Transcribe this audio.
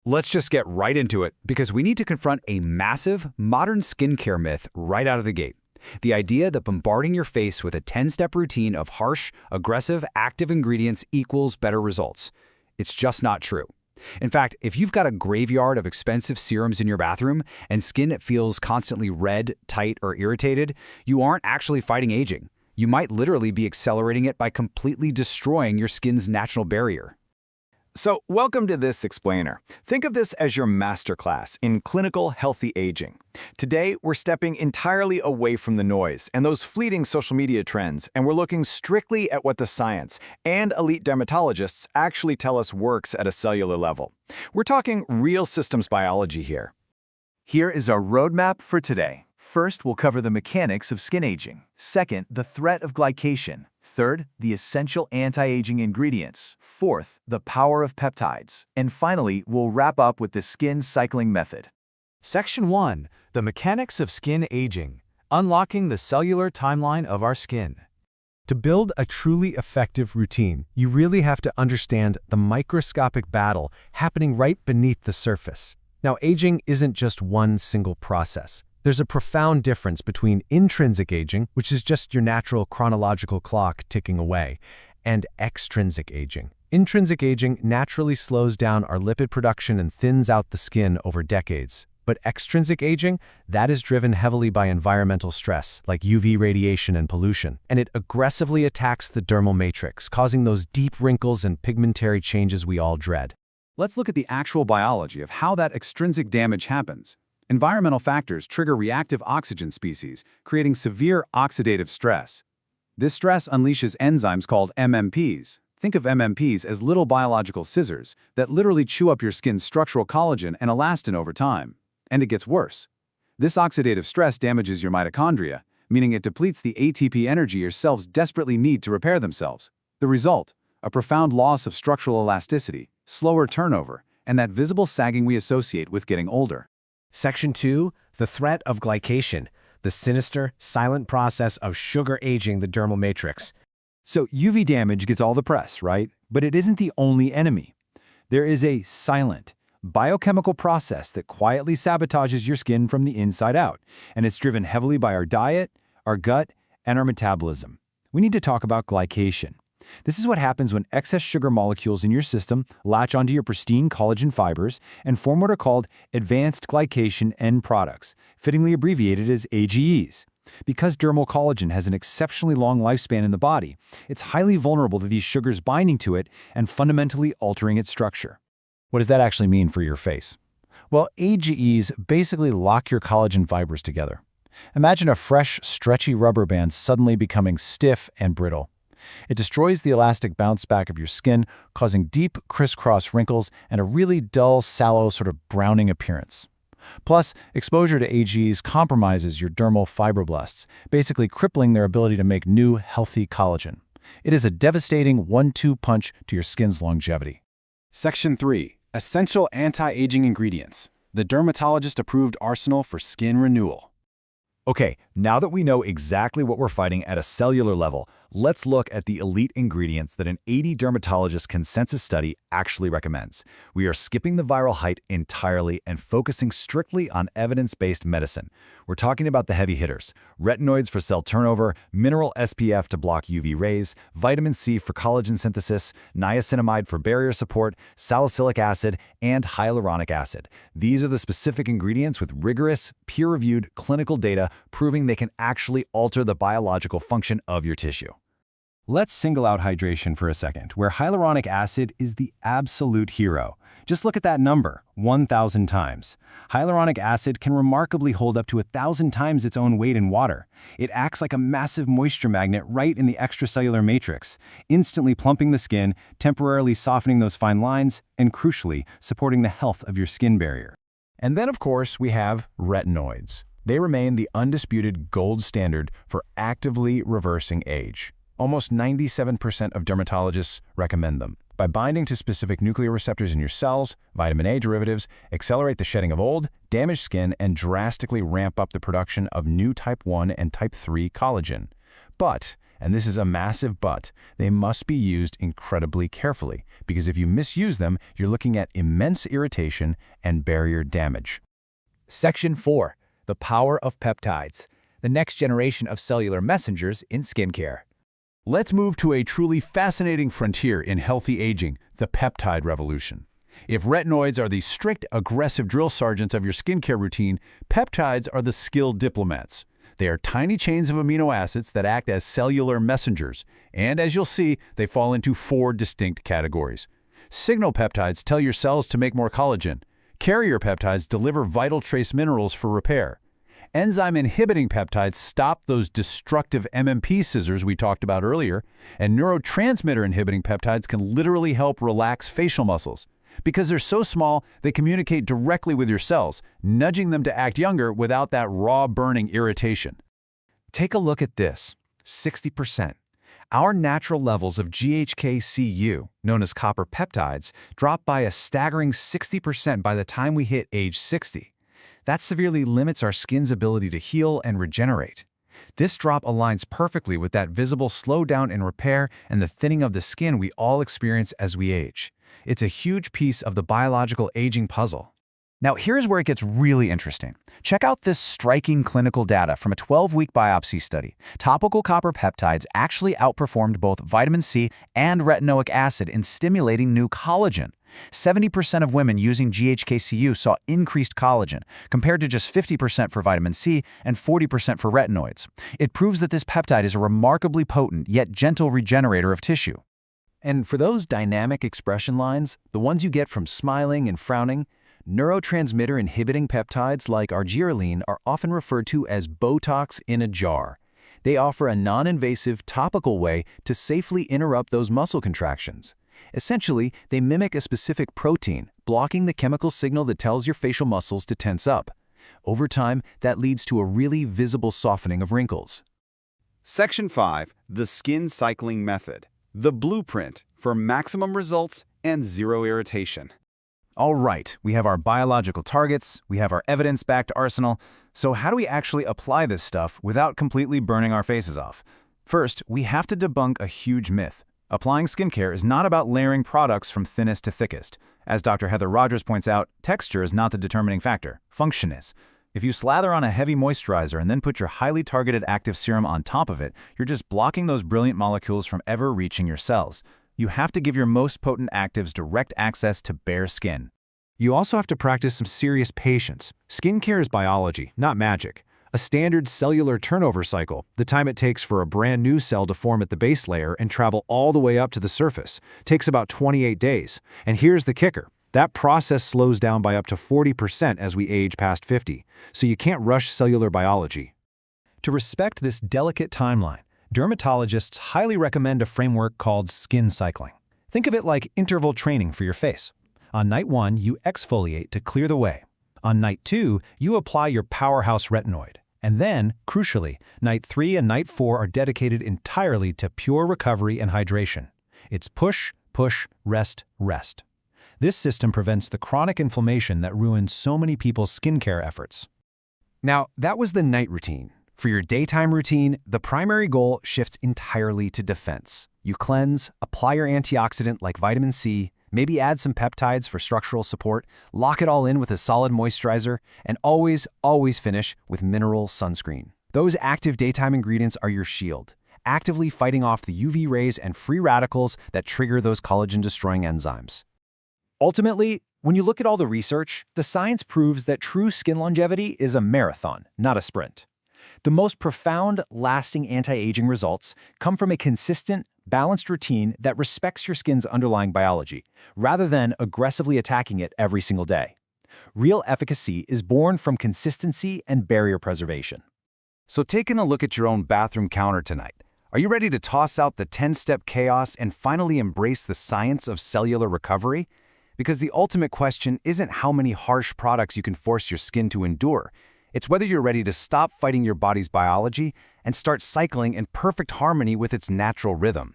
Let's just get right into it because we need to confront a massive, modern skincare myth right out of the gate. The idea that bombarding your face with a 10-step routine of harsh, aggressive, active ingredients equals better results. It's just not true. In fact, if you've got a graveyard of expensive serums in your bathroom and skin that feels constantly red, tight, or irritated, you aren't actually fighting aging. You might literally be accelerating it by completely destroying your skin's natural barrier. So, welcome to this explainer. Think of this as your masterclass in clinical healthy aging. Today, we're stepping entirely away from the noise and those fleeting social media trends, and we're looking strictly at what the science and elite dermatologists actually tell us works at a cellular level. We're talking real systems biology here. Here is our roadmap for today. First, we'll cover the mechanics of skin aging. Second, the threat of glycation. Third, the essential anti-aging ingredients. Fourth, the power of peptides. And finally, we'll wrap up with the skin cycling method. Section 1. The mechanics of skin aging. Unlocking the cellular timeline of our skin. To build a truly effective routine, you really have to understand the microscopic battle happening right beneath the surface. Now, aging isn't just one single process. There's a profound difference between intrinsic aging, which is just your natural chronological clock ticking away, and extrinsic aging. Intrinsic aging naturally slows down our lipid production and thins out the skin over decades. But extrinsic aging, that is driven heavily by environmental stress, like UV radiation and pollution, and it aggressively attacks the dermal matrix, causing those deep wrinkles and pigmentary changes we all dread. Let's look at the actual biology of how that extrinsic damage happens. Environmental factors trigger reactive oxygen species, creating severe oxidative stress. This stress unleashes enzymes called MMPs. Think of MMPs as little biological scissors that literally chew up your skin's structural collagen and elastin over time. And it gets worse. This oxidative stress damages your mitochondria, meaning it depletes the ATP energy your cells desperately need to repair themselves. The result? A profound loss of structural elasticity, slower turnover, and that visible sagging we associate with getting older. Section 2. The threat of glycation, the sinister, silent process of sugar aging the dermal matrix. So UV damage gets all the press, right? But it isn't the only enemy. There is a silent, biochemical process that quietly sabotages your skin from the inside out, and it's driven heavily by our diet, our gut, and our metabolism. We need to talk about glycation. This is what happens when excess sugar molecules in your system latch onto your pristine collagen fibers and form what are called advanced glycation end products, fittingly abbreviated as AGEs. Because dermal collagen has an exceptionally long lifespan in the body, it's highly vulnerable to these sugars binding to it and fundamentally altering its structure. What does that actually mean for your face? Well, AGEs basically lock your collagen fibers together. Imagine a fresh, stretchy rubber band suddenly becoming stiff and brittle. It destroys the elastic bounce back of your skin, causing deep, crisscross wrinkles and a really dull, sallow, sort of browning appearance. Plus, exposure to AGEs compromises your dermal fibroblasts, basically crippling their ability to make new, healthy collagen. It is a devastating 1-2 punch to your skin's longevity. Section 3. Essential anti-aging ingredients. The dermatologist-approved arsenal for skin renewal. Okay, now that we know exactly what we're fighting at a cellular level, let's look at the elite ingredients that an 80 dermatologist consensus study actually recommends. We are skipping the viral hype entirely and focusing strictly on evidence-based medicine. We're talking about the heavy hitters: retinoids for cell turnover, mineral SPF to block UV rays, vitamin C for collagen synthesis, niacinamide for barrier support, salicylic acid, and hyaluronic acid. These are the specific ingredients with rigorous, peer-reviewed clinical data proving they can actually alter the biological function of your tissue. Let's single out hydration for a second, where hyaluronic acid is the absolute hero. Just look at that number, 1,000 times. Hyaluronic acid can remarkably hold up to 1,000 times its own weight in water. It acts like a massive moisture magnet right in the extracellular matrix, instantly plumping the skin, temporarily softening those fine lines, and crucially, supporting the health of your skin barrier. And then, of course, we have retinoids. They remain the undisputed gold standard for actively reversing age. Almost 97% of dermatologists recommend them. By binding to specific nuclear receptors in your cells, vitamin A derivatives accelerate the shedding of old, damaged skin and drastically ramp up the production of new type 1 and type 3 collagen. But And this is a massive but. They must be used incredibly carefully, because if you misuse them, you're looking at immense irritation and barrier damage. Section 4. The power of peptides, the next generation of cellular messengers in skincare. Let's move to a truly fascinating frontier in healthy aging, the peptide revolution. If retinoids are the strict, aggressive drill sergeants of your skincare routine, peptides are the skilled diplomats. They are tiny chains of amino acids that act as cellular messengers, and as you'll see, they fall into 4 distinct categories. Signal peptides tell your cells to make more collagen. Carrier peptides deliver vital trace minerals for repair. Enzyme-inhibiting peptides stop those destructive MMP scissors we talked about earlier, and neurotransmitter-inhibiting peptides can literally help relax facial muscles. Because they're so small, they communicate directly with your cells, nudging them to act younger without that raw, burning irritation. Take a look at this, 60%. Our natural levels of GHK-Cu, known as copper peptides, drop by a staggering 60% by the time we hit age 60. That severely limits our skin's ability to heal and regenerate. This drop aligns perfectly with that visible slowdown in repair and the thinning of the skin we all experience as we age. It's a huge piece of the biological aging puzzle. Now, here's where it gets really interesting. Check out this striking clinical data from a 12-week biopsy study. Topical copper peptides actually outperformed both vitamin C and retinoic acid in stimulating new collagen. 70% of women using GHK-Cu saw increased collagen, compared to just 50% for vitamin C and 40% for retinoids. It proves that this peptide is a remarkably potent yet gentle regenerator of tissue. And for those dynamic expression lines, the ones you get from smiling and frowning, neurotransmitter-inhibiting peptides like argireline are often referred to as Botox in a jar. They offer a non-invasive, topical way to safely interrupt those muscle contractions. Essentially, they mimic a specific protein, blocking the chemical signal that tells your facial muscles to tense up. Over time, that leads to a really visible softening of wrinkles. Section 5. The Skin Cycling Method. The blueprint for maximum results and zero irritation. All right, we have our biological targets, we have our evidence-backed arsenal, so how do we actually apply this stuff without completely burning our faces off? First, we have to debunk a huge myth. Applying skincare is not about layering products from thinnest to thickest. As Dr. Heather Rogers points out, texture is not the determining factor, function is. If you slather on a heavy moisturizer and then put your highly targeted active serum on top of it, you're just blocking those brilliant molecules from ever reaching your cells. You have to give your most potent actives direct access to bare skin. You also have to practice some serious patience. Skincare is biology, not magic. A standard cellular turnover cycle, the time it takes for a brand new cell to form at the base layer and travel all the way up to the surface, takes about 28 days. And here's the kicker. That process slows down by up to 40% as we age past 50, so you can't rush cellular biology. To respect this delicate timeline, dermatologists highly recommend a framework called skin cycling. Think of it like interval training for your face. On night 1, you exfoliate to clear the way. On night 2, you apply your powerhouse retinoid. And then, crucially, night 3 and night 4 are dedicated entirely to pure recovery and hydration. It's push, push, rest, rest. This system prevents the chronic inflammation that ruins so many people's skincare efforts. Now, that was the night routine. For your daytime routine, the primary goal shifts entirely to defense. You cleanse, apply your antioxidant like vitamin C, maybe add some peptides for structural support, lock it all in with a solid moisturizer, and always, always finish with mineral sunscreen. Those active daytime ingredients are your shield, actively fighting off the UV rays and free radicals that trigger those collagen-destroying enzymes. Ultimately, when you look at all the research, the science proves that true skin longevity is a marathon, not a sprint. The most profound, lasting anti-aging results come from a consistent, balanced routine that respects your skin's underlying biology, rather than aggressively attacking it every single day. Real efficacy is born from consistency and barrier preservation. So taking a look at your own bathroom counter tonight, are you ready to toss out the 10-step chaos and finally embrace the science of cellular recovery? Because the ultimate question isn't how many harsh products you can force your skin to endure. It's whether you're ready to stop fighting your body's biology and start cycling in perfect harmony with its natural rhythm.